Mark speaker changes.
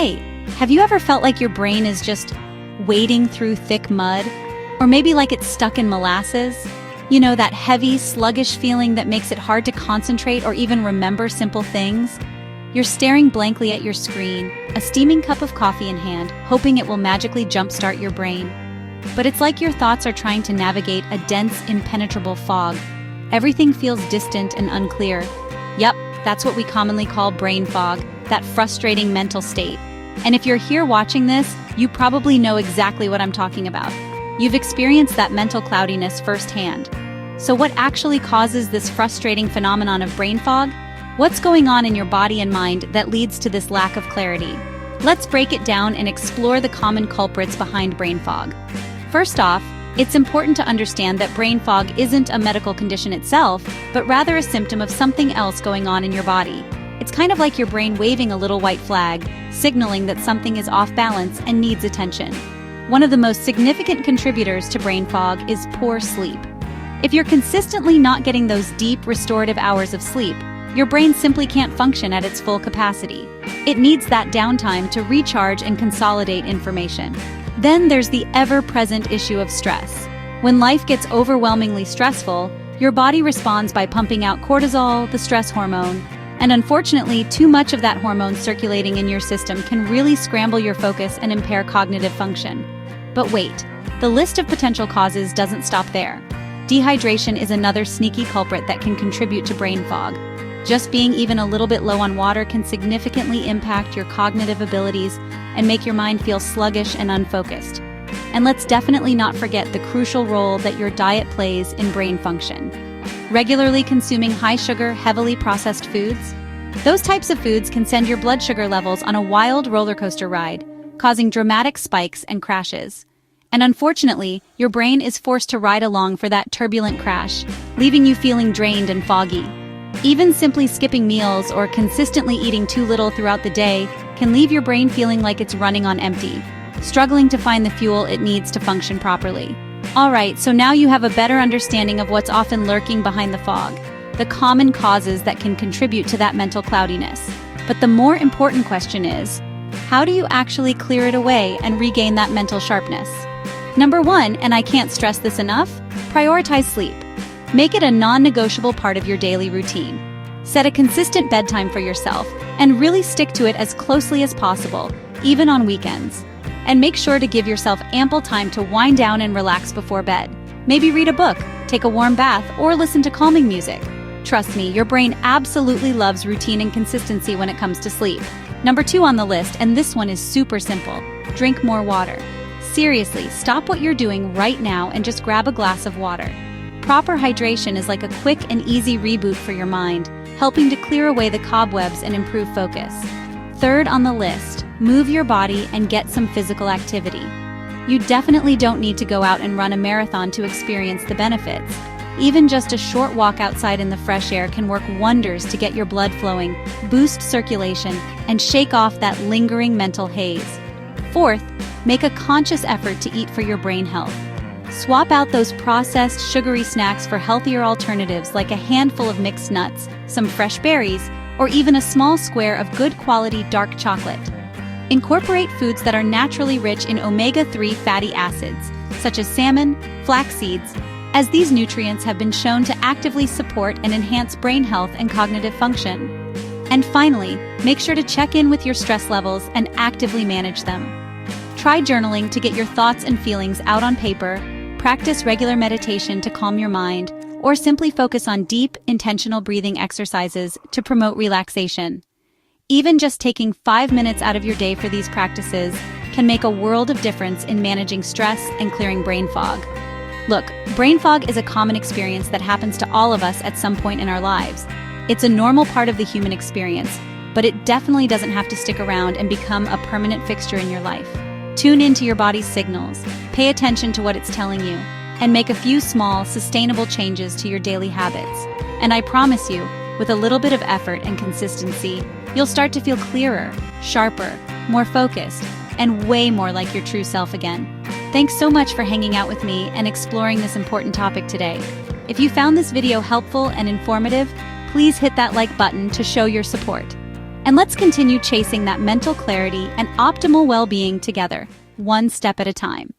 Speaker 1: Hey, have you ever felt like your brain is just wading through thick mud? Or maybe like it's stuck in molasses? You know, that heavy, sluggish feeling that makes it hard to concentrate or even remember simple things? You're staring blankly at your screen, a steaming cup of coffee in hand, hoping it will magically jumpstart your brain. But it's like your thoughts are trying to navigate a dense, impenetrable fog. Everything feels distant and unclear. Yep, that's what we commonly call brain fog, that frustrating mental state. And if you're here watching this, you probably know exactly what I'm talking about. You've experienced that mental cloudiness firsthand. So what actually causes this frustrating phenomenon of brain fog? What's going on in your body and mind that leads to this lack of clarity? Let's break it down and explore the common culprits behind brain fog. First off, it's important to understand that brain fog isn't a medical condition itself, but rather a symptom of something else going on in your body. It's kind of like your brain waving a little white flag, signaling that something is off balance and needs attention. One of the most significant contributors to brain fog is poor sleep. If you're consistently not getting those deep, restorative hours of sleep, your brain simply can't function at its full capacity. It needs that downtime to recharge and consolidate information. Then there's the ever-present issue of stress. When life gets overwhelmingly stressful, your body responds by pumping out cortisol, the stress hormone. And unfortunately, too much of that hormone circulating in your system can really scramble your focus and impair cognitive function. But wait, the list of potential causes doesn't stop there. Dehydration is another sneaky culprit that can contribute to brain fog. Just being even a little bit low on water can significantly impact your cognitive abilities and make your mind feel sluggish and unfocused. And let's definitely not forget the crucial role that your diet plays in brain function. Regularly consuming high-sugar, heavily processed foods? Those types of foods can send your blood sugar levels on a wild roller coaster ride, causing dramatic spikes and crashes. And unfortunately, your brain is forced to ride along for that turbulent crash, leaving you feeling drained and foggy. Even simply skipping meals or consistently eating too little throughout the day can leave your brain feeling like it's running on empty, struggling to find the fuel it needs to function properly. Alright, so now you have a better understanding of what's often lurking behind the fog, the common causes that can contribute to that mental cloudiness. But the more important question is, how do you actually clear it away and regain that mental sharpness? Number 1, and I can't stress this enough, prioritize sleep. Make it a non-negotiable part of your daily routine. Set a consistent bedtime for yourself and really stick to it as closely as possible, even on weekends. And make sure to give yourself ample time to wind down and relax before bed. Maybe read a book, take a warm bath, or listen to calming music. Trust me, your brain absolutely loves routine and consistency when it comes to sleep. Number 2 on the list, and this one is super simple, drink more water. Seriously, stop what you're doing right now and just grab a glass of water. Proper hydration is like a quick and easy reboot for your mind, helping to clear away the cobwebs and improve focus. Third on the list, move your body and get some physical activity. You definitely don't need to go out and run a marathon to experience the benefits. Even just a short walk outside in the fresh air can work wonders to get your blood flowing, boost circulation, and shake off that lingering mental haze. Fourth, make a conscious effort to eat for your brain health. Swap out those processed, sugary snacks for healthier alternatives like a handful of mixed nuts, some fresh berries, or even a small square of good quality dark chocolate. Incorporate foods that are naturally rich in omega-3 fatty acids, such as salmon, flax seeds, as these nutrients have been shown to actively support and enhance brain health and cognitive function. And finally, make sure to check in with your stress levels and actively manage them. Try journaling to get your thoughts and feelings out on paper, practice regular meditation to calm your mind, or simply focus on deep, intentional breathing exercises to promote relaxation. Even just taking 5 minutes out of your day for these practices can make a world of difference in managing stress and clearing brain fog. Look, brain fog is a common experience that happens to all of us at some point in our lives. It's a normal part of the human experience, but it definitely doesn't have to stick around and become a permanent fixture in your life. Tune into your body's signals, pay attention to what it's telling you, and make a few small, sustainable changes to your daily habits. And I promise you, with a little bit of effort and consistency, you'll start to feel clearer, sharper, more focused, and way more like your true self again. Thanks so much for hanging out with me and exploring this important topic today. If you found this video helpful and informative, please hit that like button to show your support. And let's continue chasing that mental clarity and optimal well-being together, one step at a time.